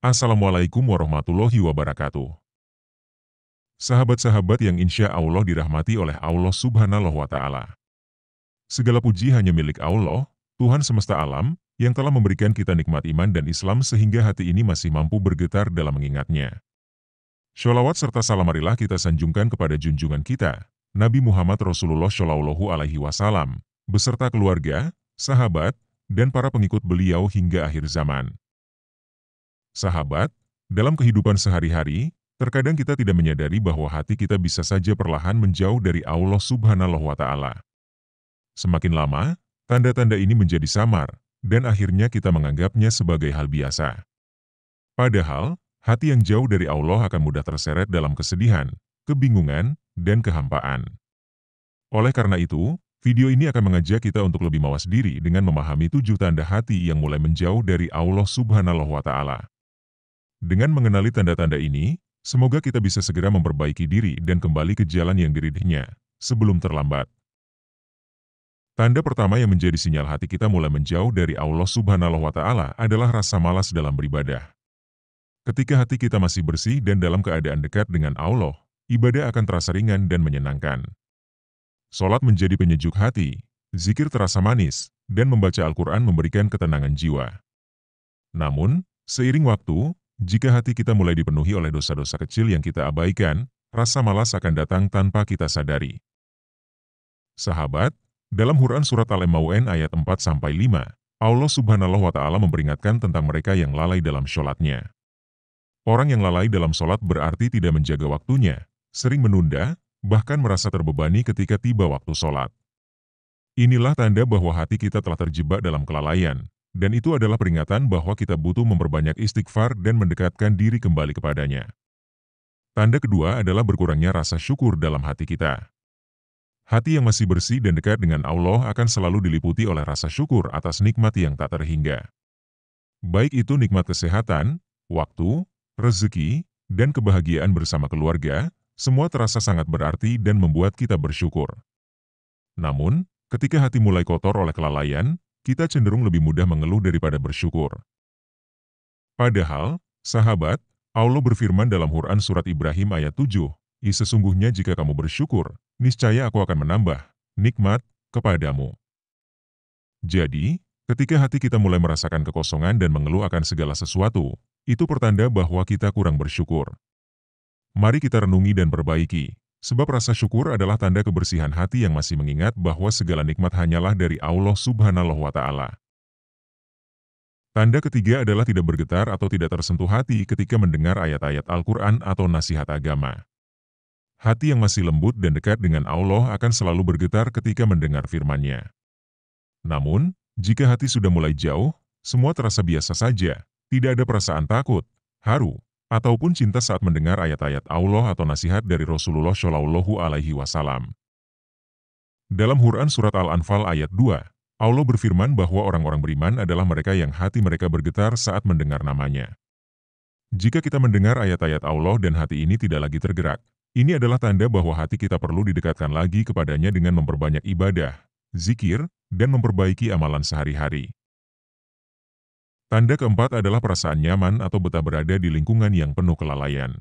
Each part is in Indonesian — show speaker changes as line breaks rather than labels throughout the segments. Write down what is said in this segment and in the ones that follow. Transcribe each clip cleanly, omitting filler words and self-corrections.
Assalamualaikum warahmatullahi wabarakatuh. Sahabat-sahabat yang insya Allah dirahmati oleh Allah Subhanahu wa Ta'ala. Segala puji hanya milik Allah, Tuhan semesta alam, yang telah memberikan kita nikmat iman dan Islam sehingga hati ini masih mampu bergetar dalam mengingatnya. Sholawat serta salam marilah kita sanjungkan kepada junjungan kita, Nabi Muhammad Rasulullah Shallallahu Alaihi Wasallam, beserta keluarga, sahabat, dan para pengikut beliau hingga akhir zaman. Sahabat, dalam kehidupan sehari-hari, terkadang kita tidak menyadari bahwa hati kita bisa saja perlahan menjauh dari Allah Subhanahu wa Ta'ala. Semakin lama, tanda-tanda ini menjadi samar, dan akhirnya kita menganggapnya sebagai hal biasa. Padahal, hati yang jauh dari Allah akan mudah terseret dalam kesedihan, kebingungan, dan kehampaan. Oleh karena itu, video ini akan mengajak kita untuk lebih mawas diri dengan memahami 7 tanda hati yang mulai menjauh dari Allah Subhanahu wa Ta'ala. Dengan mengenali tanda-tanda ini, semoga kita bisa segera memperbaiki diri dan kembali ke jalan yang diridhnya, sebelum terlambat. Tanda pertama yang menjadi sinyal hati kita mulai menjauh dari Allah Subhanahu wa Ta'ala adalah rasa malas dalam beribadah. Ketika hati kita masih bersih dan dalam keadaan dekat dengan Allah, ibadah akan terasa ringan dan menyenangkan. Salat menjadi penyejuk hati, zikir terasa manis, dan membaca Al-Quran memberikan ketenangan jiwa. Namun, seiring waktu, jika hati kita mulai dipenuhi oleh dosa-dosa kecil yang kita abaikan, rasa malas akan datang tanpa kita sadari. Sahabat, dalam Quran Surat Al-Imran ayat 4-5, Allah Subhanahu wa Ta'ala memperingatkan tentang mereka yang lalai dalam sholatnya. Orang yang lalai dalam sholat berarti tidak menjaga waktunya, sering menunda, bahkan merasa terbebani ketika tiba waktu sholat. Inilah tanda bahwa hati kita telah terjebak dalam kelalaian. Dan itu adalah peringatan bahwa kita butuh memperbanyak istighfar dan mendekatkan diri kembali kepadanya. Tanda kedua adalah berkurangnya rasa syukur dalam hati kita. Hati yang masih bersih dan dekat dengan Allah akan selalu diliputi oleh rasa syukur atas nikmat yang tak terhingga. Baik itu nikmat kesehatan, waktu, rezeki, dan kebahagiaan bersama keluarga, semua terasa sangat berarti dan membuat kita bersyukur. Namun, ketika hati mulai kotor oleh kelalaian, kita cenderung lebih mudah mengeluh daripada bersyukur. Padahal, sahabat, Allah berfirman dalam Quran Surat Ibrahim ayat 7, Sesungguhnya jika kamu bersyukur, niscaya aku akan menambah nikmat kepadamu. Jadi, ketika hati kita mulai merasakan kekosongan dan mengeluh akan segala sesuatu, itu pertanda bahwa kita kurang bersyukur. Mari kita renungi dan perbaiki. Sebab rasa syukur adalah tanda kebersihan hati yang masih mengingat bahwa segala nikmat hanyalah dari Allah Subhanahu wa Ta'ala. Tanda ketiga adalah tidak bergetar atau tidak tersentuh hati ketika mendengar ayat-ayat Al-Quran atau nasihat agama. Hati yang masih lembut dan dekat dengan Allah akan selalu bergetar ketika mendengar firman-Nya. Namun, jika hati sudah mulai jauh, semua terasa biasa saja, tidak ada perasaan takut, haru, ataupun cinta saat mendengar ayat-ayat Allah atau nasihat dari Rasulullah Shallallahu Alaihi Wasallam. Dalam Quran Surat Al-Anfal ayat 2, Allah berfirman bahwa orang-orang beriman adalah mereka yang hati mereka bergetar saat mendengar namanya. Jika kita mendengar ayat-ayat Allah dan hati ini tidak lagi tergerak, ini adalah tanda bahwa hati kita perlu didekatkan lagi kepadanya dengan memperbanyak ibadah, zikir, dan memperbaiki amalan sehari-hari. Tanda keempat adalah perasaan nyaman atau betah berada di lingkungan yang penuh kelalaian.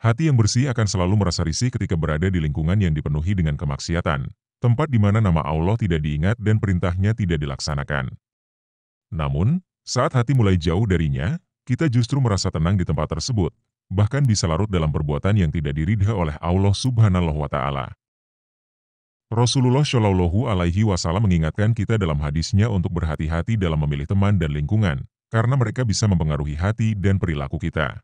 Hati yang bersih akan selalu merasa risih ketika berada di lingkungan yang dipenuhi dengan kemaksiatan, tempat di mana nama Allah tidak diingat dan perintahnya tidak dilaksanakan. Namun, saat hati mulai jauh darinya, kita justru merasa tenang di tempat tersebut, bahkan bisa larut dalam perbuatan yang tidak diridha oleh Allah Subhanahu wa Ta'ala. Rasulullah Shallallahu Alaihi Wasallam mengingatkan kita dalam hadisnya untuk berhati-hati dalam memilih teman dan lingkungan, karena mereka bisa mempengaruhi hati dan perilaku kita.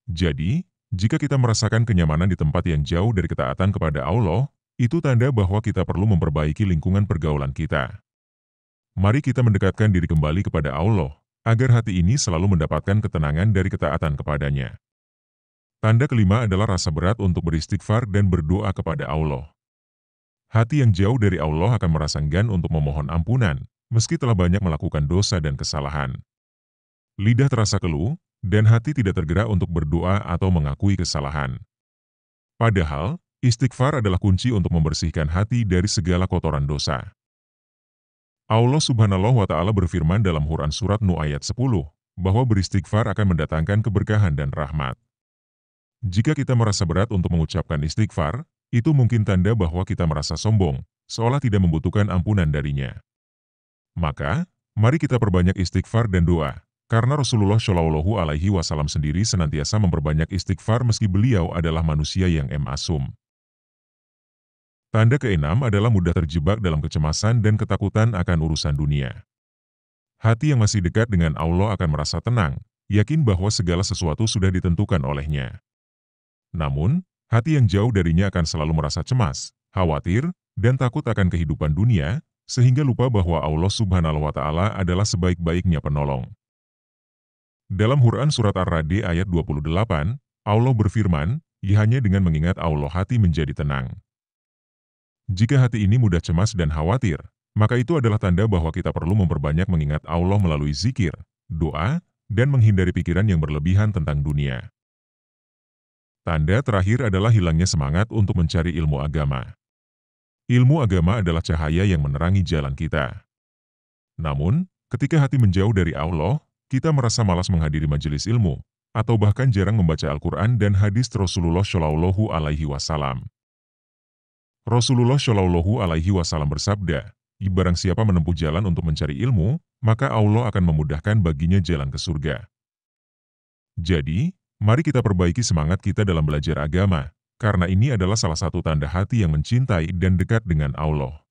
Jadi, jika kita merasakan kenyamanan di tempat yang jauh dari ketaatan kepada Allah, itu tanda bahwa kita perlu memperbaiki lingkungan pergaulan kita. Mari kita mendekatkan diri kembali kepada Allah, agar hati ini selalu mendapatkan ketenangan dari ketaatan kepadanya. Tanda kelima adalah rasa berat untuk beristighfar dan berdoa kepada Allah. Hati yang jauh dari Allah akan merasa enggan untuk memohon ampunan, meski telah banyak melakukan dosa dan kesalahan. Lidah terasa keluh, dan hati tidak tergerak untuk berdoa atau mengakui kesalahan. Padahal, istighfar adalah kunci untuk membersihkan hati dari segala kotoran dosa. Allah Subhanahu wa Ta'ala berfirman dalam Quran Surat Nuh ayat 10, bahwa beristighfar akan mendatangkan keberkahan dan rahmat. Jika kita merasa berat untuk mengucapkan istighfar, itu mungkin tanda bahwa kita merasa sombong, seolah tidak membutuhkan ampunan darinya. Maka, mari kita perbanyak istighfar dan doa, karena Rasulullah Shallallahu Alaihi Wasallam sendiri senantiasa memperbanyak istighfar meski beliau adalah manusia yang ma'sum. Tanda keenam adalah mudah terjebak dalam kecemasan dan ketakutan akan urusan dunia. Hati yang masih dekat dengan Allah akan merasa tenang, yakin bahwa segala sesuatu sudah ditentukan olehnya. Namun, hati yang jauh darinya akan selalu merasa cemas, khawatir, dan takut akan kehidupan dunia, sehingga lupa bahwa Allah Subhanahu wa Ta'ala adalah sebaik-baiknya penolong. Dalam Quran Surat Ar-Ra'd ayat 28, Allah berfirman, hanya dengan mengingat Allah hati menjadi tenang. Jika hati ini mudah cemas dan khawatir, maka itu adalah tanda bahwa kita perlu memperbanyak mengingat Allah melalui zikir, doa, dan menghindari pikiran yang berlebihan tentang dunia. Tanda terakhir adalah hilangnya semangat untuk mencari ilmu agama. Ilmu agama adalah cahaya yang menerangi jalan kita. Namun, ketika hati menjauh dari Allah, kita merasa malas menghadiri majelis ilmu, atau bahkan jarang membaca Al-Quran dan hadis Rasulullah Shallallahu Alaihi Wasallam. Rasulullah Shallallahu Alaihi Wasallam bersabda, barang siapa menempuh jalan untuk mencari ilmu, maka Allah akan memudahkan baginya jalan ke surga. Jadi, mari kita perbaiki semangat kita dalam belajar agama, karena ini adalah salah satu tanda hati yang mencintai dan dekat dengan Allah.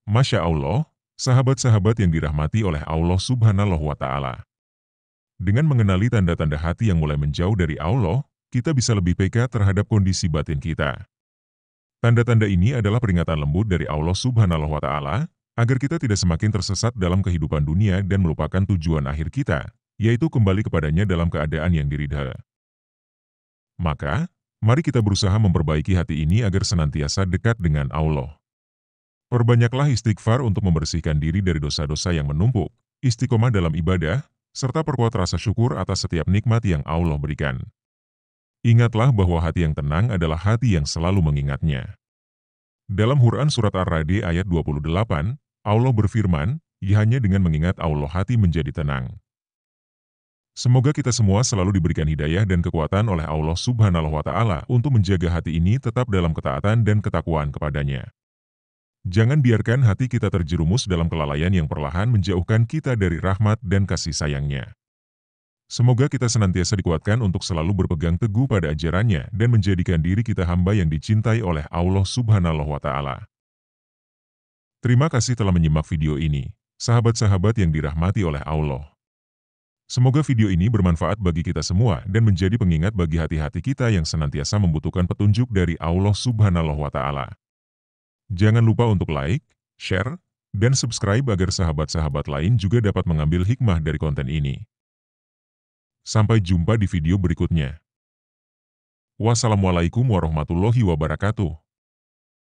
Masya Allah, sahabat-sahabat yang dirahmati oleh Allah Subhanahu wa Ta'ala. Dengan mengenali tanda-tanda hati yang mulai menjauh dari Allah, kita bisa lebih peka terhadap kondisi batin kita. Tanda-tanda ini adalah peringatan lembut dari Allah Subhanahu wa Ta'ala, agar kita tidak semakin tersesat dalam kehidupan dunia dan melupakan tujuan akhir kita, yaitu kembali kepadanya dalam keadaan yang diridha. Maka, mari kita berusaha memperbaiki hati ini agar senantiasa dekat dengan Allah. Perbanyaklah istighfar untuk membersihkan diri dari dosa-dosa yang menumpuk, istiqomah dalam ibadah, serta perkuat rasa syukur atas setiap nikmat yang Allah berikan. Ingatlah bahwa hati yang tenang adalah hati yang selalu mengingatnya. Dalam Quran Surat Ar-Ra'd ayat 28, Allah berfirman, hanya dengan mengingat Allah hati menjadi tenang. Semoga kita semua selalu diberikan hidayah dan kekuatan oleh Allah Subhanahu wa Ta'ala untuk menjaga hati ini tetap dalam ketaatan dan ketakwaan kepadanya. Jangan biarkan hati kita terjerumus dalam kelalaian yang perlahan menjauhkan kita dari rahmat dan kasih sayangnya. Semoga kita senantiasa dikuatkan untuk selalu berpegang teguh pada ajarannya dan menjadikan diri kita hamba yang dicintai oleh Allah Subhanahu wa Ta'ala. Terima kasih telah menyimak video ini, sahabat-sahabat yang dirahmati oleh Allah. Semoga video ini bermanfaat bagi kita semua dan menjadi pengingat bagi hati-hati kita yang senantiasa membutuhkan petunjuk dari Allah Subhanahu wa Ta'ala. Jangan lupa untuk like, share, dan subscribe agar sahabat-sahabat lain juga dapat mengambil hikmah dari konten ini. Sampai jumpa di video berikutnya. Wassalamualaikum warahmatullahi wabarakatuh.